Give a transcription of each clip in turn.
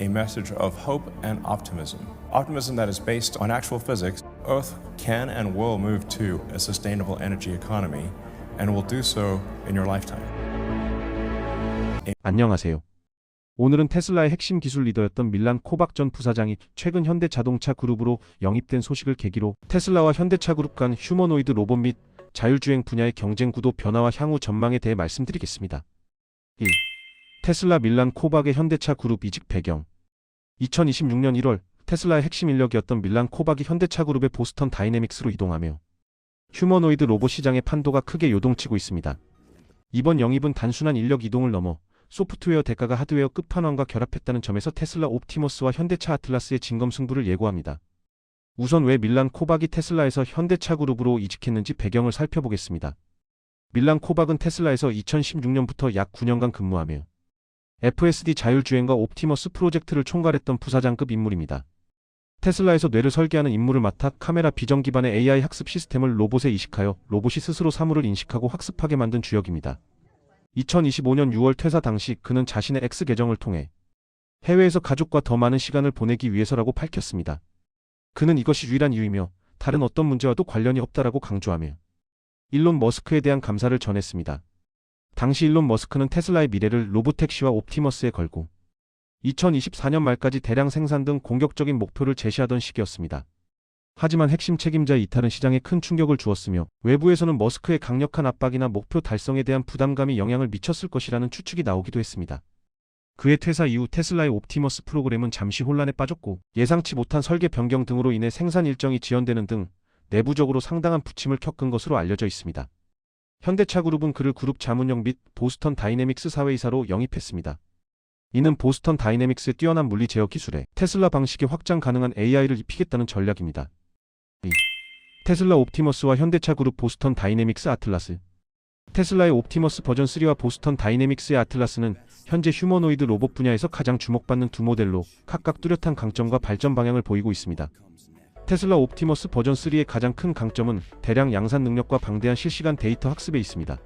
A message of hope and optimism. Optimism that is based on actual physics. Earth can and will move to a sustainable energy economy and will do so in your lifetime. 안녕하세요. 오늘은 테슬라의 핵심 기술 리더였던 밀란 코박 전 부사장이 최근 현대자동차 그룹으로 영입된 소식을 계기로 테슬라와 현대차 그룹 간 휴머노이드 로봇 및 자율주행 분야의 경쟁 구도 변화와 향후 전망에 대해 말씀드리겠습니다. 1. 테슬라 밀란 코박의 현대차 그룹 이직 배경. 2026년 1월 테슬라의 핵심 인력이었던 밀란 코박이 현대차 그룹의 보스턴 다이내믹스로 이동하며 휴머노이드 로봇 시장의 판도가 크게 요동치고 있습니다. 이번 영입은 단순한 인력 이동을 넘어 소프트웨어 대가가 하드웨어 끝판왕과 결합했다는 점에서 테슬라 옵티머스와 현대차 아틀라스의 진검승부를 예고합니다. 우선 왜 밀란 코박이 테슬라에서 현대차 그룹으로 이직했는지 배경을 살펴보겠습니다. 밀란 코박은 테슬라에서 2016년부터 약 9년간 근무하며 FSD 자율주행과 옵티머스 프로젝트를 총괄했던 부사장급 인물입니다. 테슬라에서 뇌를 설계하는 임무를 맡아 카메라 비전 기반의 AI 학습 시스템을 로봇에 이식하여 로봇이 스스로 사물을 인식하고 학습하게 만든 주역입니다. 2025년 6월 퇴사 당시 그는 자신의 X 계정을 통해 해외에서 가족과 더 많은 시간을 보내기 위해서라고 밝혔습니다. 그는 이것이 유일한 이유이며 다른 어떤 문제와도 관련이 없다라고 강조하며 일론 머스크에 대한 감사를 전했습니다. 당시 일론 머스크는 테슬라의 미래를 로보택시와 옵티머스에 걸고 2024년 말까지 대량 생산 등 공격적인 목표를 제시하던 시기였습니다. 하지만 핵심 책임자의 이탈은 시장에 큰 충격을 주었으며 외부에서는 머스크의 강력한 압박이나 목표 달성에 대한 부담감이 영향을 미쳤을 것이라는 추측이 나오기도 했습니다. 그의 퇴사 이후 테슬라의 옵티머스 프로그램은 잠시 혼란에 빠졌고 예상치 못한 설계 변경 등으로 인해 생산 일정이 지연되는 등 내부적으로 상당한 부침을 겪은 것으로 알려져 있습니다. 현대차 그룹은 그를 그룹 자문형 및 보스턴 다이내믹스 사회이사로 영입했습니다. 이는 보스턴 다이내믹스의 뛰어난 물리 제어 기술에 테슬라 방식의 확장 가능한 AI를 입히겠다는 전략입니다. 2. 테슬라 옵티머스와 현대차 그룹 보스턴 다이내믹스 아틀라스. 테슬라의 옵티머스 버전 3와 보스턴 다이내믹스의 아틀라스는 현재 휴머노이드 로봇 분야에서 가장 주목받는 두 모델로 각각 뚜렷한 강점과 발전 방향을 보이고 있습니다. 테슬라 옵티머스 버전 3의 가장 큰 강점은 대량 양산 능력과 방대한 실시간 데이터 학습에 있습니다.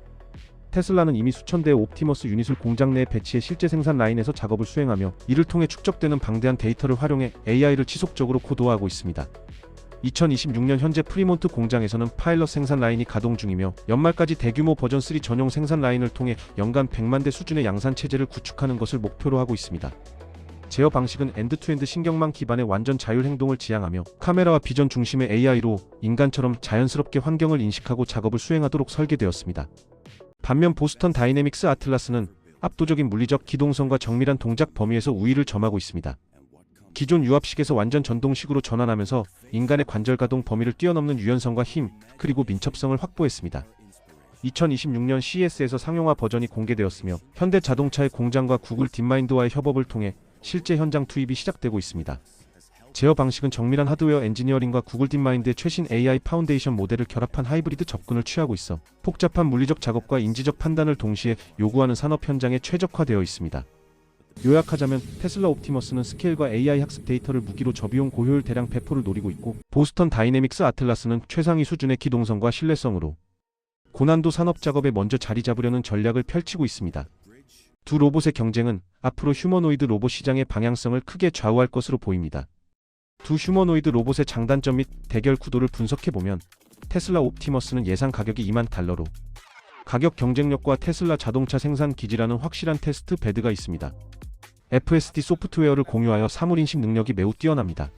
테슬라는 이미 수천 대의 옵티머스 유닛을 공장 내에 배치해 실제 생산 라인에서 작업을 수행하며 이를 통해 축적되는 방대한 데이터를 활용해 AI를 지속적으로 고도화하고 있습니다. 2026년 현재 프리몬트 공장에서는 파일럿 생산 라인이 가동 중이며 연말까지 대규모 버전 3 전용 생산 라인을 통해 연간 100만 대 수준의 양산 체제를 구축하는 것을 목표로 하고 있습니다. 제어 방식은 엔드투엔드 신경망 기반의 완전 자율 행동을 지향하며 카메라와 비전 중심의 AI로 인간처럼 자연스럽게 환경을 인식하고 작업을 수행하도록 설계되었습니다. 반면 보스턴 다이내믹스 아틀라스는 압도적인 물리적 기동성과 정밀한 동작 범위에서 우위를 점하고 있습니다. 기존 유압식에서 완전 전동식으로 전환하면서 인간의 관절 가동 범위를 뛰어넘는 유연성과 힘, 그리고 민첩성을 확보했습니다. 2026년 CES에서 상용화 버전이 공개되었으며 현대자동차의 공장과 구글 딥마인드와의 협업을 통해 실제 현장 투입이 시작되고 있습니다. 제어 방식은 정밀한 하드웨어 엔지니어링과 구글 딥마인드의 최신 AI 파운데이션 모델을 결합한 하이브리드 접근을 취하고 있어 복잡한 물리적 작업과 인지적 판단을 동시에 요구하는 산업 현장에 최적화되어 있습니다. 요약하자면 테슬라 옵티머스는 스케일과 AI 학습 데이터를 무기로 저비용 고효율 대량 배포를 노리고 있고 보스턴 다이내믹스 아틀라스는 최상위 수준의 기동성과 신뢰성으로 고난도 산업 작업에 먼저 자리 잡으려는 전략을 펼치고 있습니다. 두 로봇의 경쟁은 앞으로 휴머노이드 로봇 시장의 방향성을 크게 좌우할 것으로 보입니다. 두 휴머노이드 로봇의 장단점 및 대결 구도를 분석해보면 테슬라 옵티머스는 예상 가격이 $20,000로 가격 경쟁력과 테슬라 자동차 생산 기지라는 확실한 테스트 베드가 있습니다. FSD 소프트웨어를 공유하여 사물인식 능력이 매우 뛰어납니다.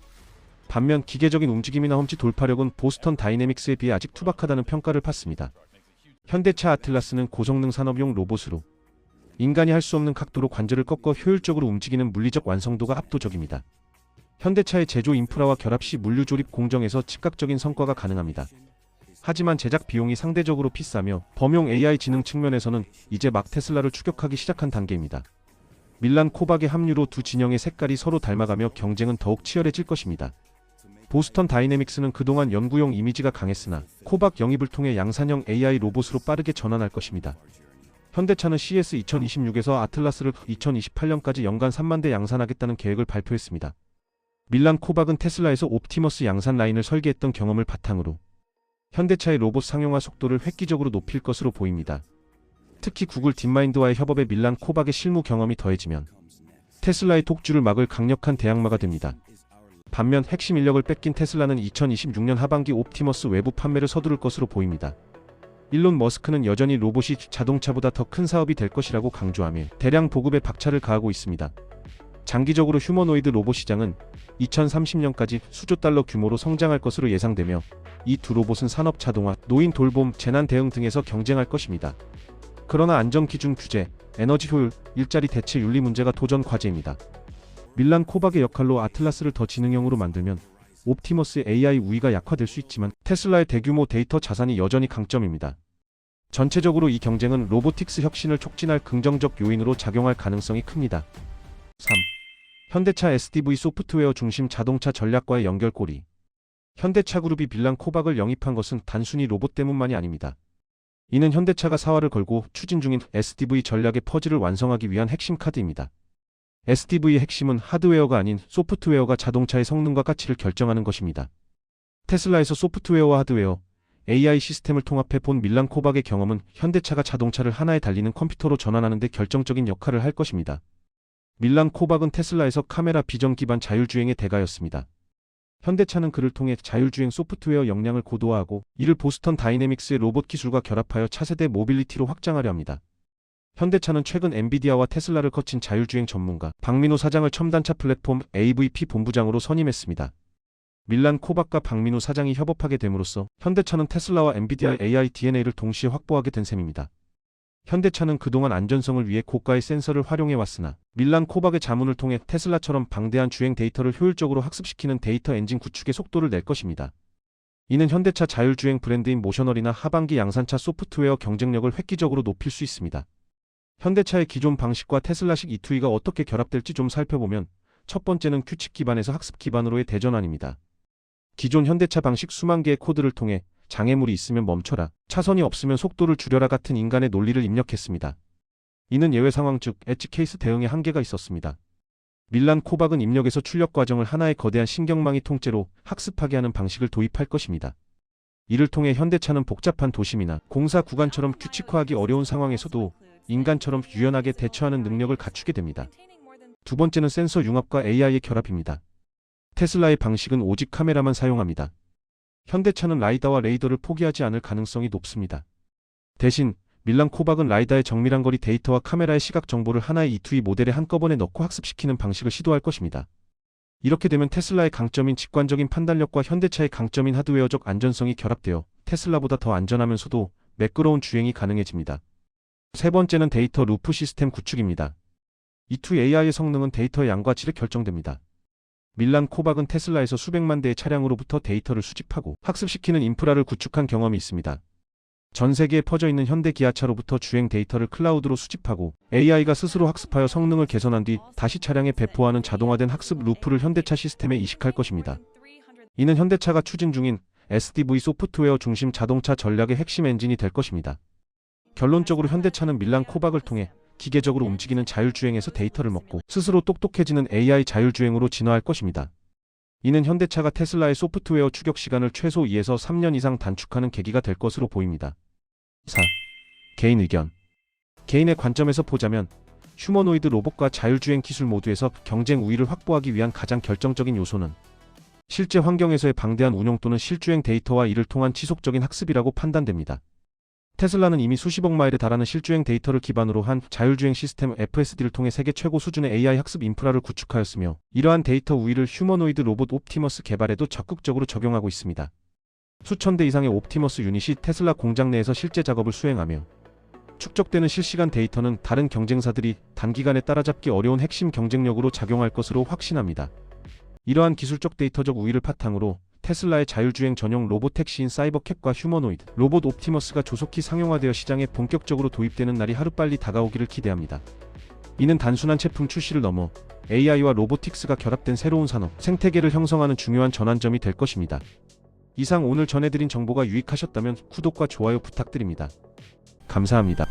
반면 기계적인 움직임이나 험지 돌파력은 보스턴 다이내믹스에 비해 아직 투박하다는 평가를 받습니다. 현대차 아틀라스는 고성능 산업용 로봇으로 인간이 할 수 없는 각도로 관절을 꺾어 효율적으로 움직이는 물리적 완성도가 압도적입니다. 현대차의 제조 인프라와 결합 시 물류 조립 공정에서 즉각적인 성과가 가능합니다. 하지만 제작 비용이 상대적으로 비싸며 범용 AI 지능 측면에서는 이제 막 테슬라를 추격하기 시작한 단계입니다. 밀란 코박의 합류로 두 진영의 색깔이 서로 닮아가며 경쟁은 더욱 치열해질 것입니다. 보스턴 다이내믹스는 그동안 연구용 이미지가 강했으나 코박 영입을 통해 양산형 AI 로봇으로 빠르게 전환할 것입니다. 현대차는 CES 2026에서 아틀라스를 2028년까지 연간 3만 대 양산하겠다는 계획을 발표했습니다. 밀란 코박은 테슬라에서 옵티머스 양산 라인을 설계했던 경험을 바탕으로 현대차의 로봇 상용화 속도를 획기적으로 높일 것으로 보입니다. 특히 구글 딥마인드와의 협업에 밀란 코박의 실무 경험이 더해지면 테슬라의 독주를 막을 강력한 대항마가 됩니다. 반면 핵심 인력을 뺏긴 테슬라는 2026년 하반기 옵티머스 외부 판매를 서두를 것으로 보입니다. 일론 머스크는 여전히 로봇이 자동차보다 더 큰 사업이 될 것이라고 강조하며 대량 보급에 박차를 가하고 있습니다. 장기적으로 휴머노이드 로봇 시장은 2030년까지 수조 달러 규모로 성장할 것으로 예상되며 이 두 로봇은 산업 자동화, 노인 돌봄, 재난 대응 등에서 경쟁할 것입니다. 그러나 안전 기준 규제, 에너지 효율, 일자리 대체 윤리 문제가 도전 과제입니다. 밀란 코박의 역할로 아틀라스를 더 지능형으로 만들면 옵티머스의 AI 우위가 약화될 수 있지만 테슬라의 대규모 데이터 자산이 여전히 강점입니다. 전체적으로 이 경쟁은 로보틱스 혁신을 촉진할 긍정적 요인으로 작용할 가능성이 큽니다. 3. 현대차 SDV 소프트웨어 중심 자동차 전략과의 연결고리. 현대차 그룹이 밀란 코박을 영입한 것은 단순히 로봇 때문만이 아닙니다. 이는 현대차가 사활을 걸고 추진 중인 SDV 전략의 퍼즐을 완성하기 위한 핵심 카드입니다. SDV의 핵심은 하드웨어가 아닌 소프트웨어가 자동차의 성능과 가치를 결정하는 것입니다. 테슬라에서 소프트웨어와 하드웨어, AI 시스템을 통합해 본 밀란 코박의 경험은 현대차가 자동차를 하나에 달리는 컴퓨터로 전환하는 데 결정적인 역할을 할 것입니다. 밀란 코박은 테슬라에서 카메라 비전 기반 자율주행의 대가였습니다. 현대차는 그를 통해 자율주행 소프트웨어 역량을 고도화하고 이를 보스턴 다이내믹스의 로봇 기술과 결합하여 차세대 모빌리티로 확장하려 합니다. 현대차는 최근 엔비디아와 테슬라를 거친 자율주행 전문가 박민호 사장을 첨단차 플랫폼 AVP 본부장으로 선임했습니다. 밀란 코박과 박민호 사장이 협업하게 됨으로써 현대차는 테슬라와 엔비디아의 AI DNA를 동시에 확보하게 된 셈입니다. 현대차는 그동안 안전성을 위해 고가의 센서를 활용해왔으나 밀란 코박의 자문을 통해 테슬라처럼 방대한 주행 데이터를 효율적으로 학습시키는 데이터 엔진 구축에 속도를 낼 것입니다. 이는 현대차 자율주행 브랜드인 모셔널이나 하반기 양산차 소프트웨어 경쟁력을 획기적으로 높일 수 있습니다. 현대차의 기존 방식과 테슬라식 E2E가 어떻게 결합될지 좀 살펴보면 첫 번째는 규칙 기반에서 학습 기반으로의 대전환입니다. 기존 현대차 방식 수만 개의 코드를 통해 장애물이 있으면 멈춰라, 차선이 없으면 속도를 줄여라 같은 인간의 논리를 입력했습니다. 이는 예외 상황 즉 엣지 케이스 대응에 한계가 있었습니다. 밀란 코박은 입력에서 출력 과정을 하나의 거대한 신경망이 통째로 학습하게 하는 방식을 도입할 것입니다. 이를 통해 현대차는 복잡한 도심이나 공사 구간처럼 규칙화하기 어려운 상황에서도 인간처럼 유연하게 대처하는 능력을 갖추게 됩니다. 두 번째는 센서 융합과 AI의 결합입니다. 테슬라의 방식은 오직 카메라만 사용합니다. 현대차는 라이다와 레이더를 포기하지 않을 가능성이 높습니다. 대신 밀란 코박은 라이다의 정밀한 거리 데이터와 카메라의 시각 정보를 하나의 E2E 모델에 한꺼번에 넣고 학습시키는 방식을 시도할 것입니다. 이렇게 되면 테슬라의 강점인 직관적인 판단력과 현대차의 강점인 하드웨어적 안전성이 결합되어 테슬라보다 더 안전하면서도 매끄러운 주행이 가능해집니다. 세 번째는 데이터 루프 시스템 구축입니다. E2E AI의 성능은 데이터의 양과 질에 결정됩니다. 밀란 코박은 테슬라에서 수백만 대의 차량으로부터 데이터를 수집하고 학습시키는 인프라를 구축한 경험이 있습니다. 전 세계에 퍼져 있는 현대 기아차로부터 주행 데이터를 클라우드로 수집하고 AI가 스스로 학습하여 성능을 개선한 뒤 다시 차량에 배포하는 자동화된 학습 루프를 현대차 시스템에 이식할 것입니다. 이는 현대차가 추진 중인 SDV 소프트웨어 중심 자동차 전략의 핵심 엔진이 될 것입니다. 결론적으로 현대차는 밀란 코박을 통해 기계적으로 움직이는 자율주행에서 데이터를 먹고 스스로 똑똑해지는 AI 자율주행으로 진화할 것입니다. 이는 현대차가 테슬라의 소프트웨어 추격 시간을 최소 2에서 3년 이상 단축하는 계기가 될 것으로 보입니다. 4. 개인 의견. 개인의 관점에서 보자면 휴머노이드 로봇과 자율주행 기술 모두에서 경쟁 우위를 확보하기 위한 가장 결정적인 요소는 실제 환경에서의 방대한 운용 또는 실주행 데이터와 이를 통한 지속적인 학습이라고 판단됩니다. 테슬라는 이미 수십억 마일에 달하는 실주행 데이터를 기반으로 한 자율주행 시스템 FSD를 통해 세계 최고 수준의 AI 학습 인프라를 구축하였으며 이러한 데이터 우위를 휴머노이드 로봇 옵티머스 개발에도 적극적으로 적용하고 있습니다. 수천 대 이상의 옵티머스 유닛이 테슬라 공장 내에서 실제 작업을 수행하며 축적되는 실시간 데이터는 다른 경쟁사들이 단기간에 따라잡기 어려운 핵심 경쟁력으로 작용할 것으로 확신합니다. 이러한 기술적 데이터적 우위를 바탕으로 테슬라의 자율주행 전용 로봇 택시인 사이버캡과 휴머노이드 로봇 옵티머스가 조속히 상용화되어 시장에 본격적으로 도입되는 날이 하루빨리 다가오기를 기대합니다. 이는 단순한 제품 출시를 넘어 AI와 로보틱스가 결합된 새로운 산업, 생태계를 형성하는 중요한 전환점이 될 것입니다. 이상 오늘 전해드린 정보가 유익하셨다면 구독과 좋아요 부탁드립니다. 감사합니다.